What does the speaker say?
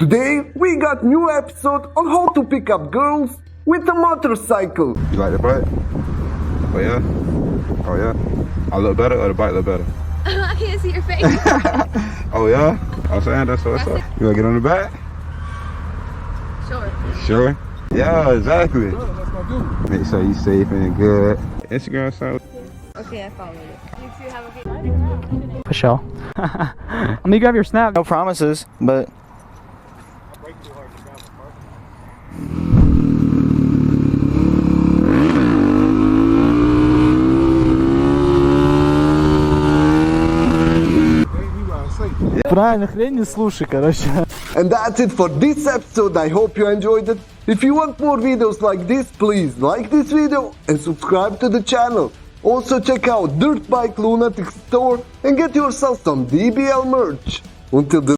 Today we got new episode on how to pick up girls with a motorcycle. You like the bike? Oh yeah? Oh yeah? I look better or the bike look better? I can't see your face. Oh yeah? I'm saying that's what's up. You wanna get on the back? Sure. Sure? Yeah, exactly. Make sure you safe and good. Instagram side. Okay, I followed it. You two have a good For sure. Let me grab your snap. No promises, but Правильно, хрень не слушай, короче. And that's it for this episode. I hope you enjoyed it. If you want more videos like this, please like this video and subscribe to the channel. Also check out Dirt Bike Lunatic store and get yourself some DBL merch. Until the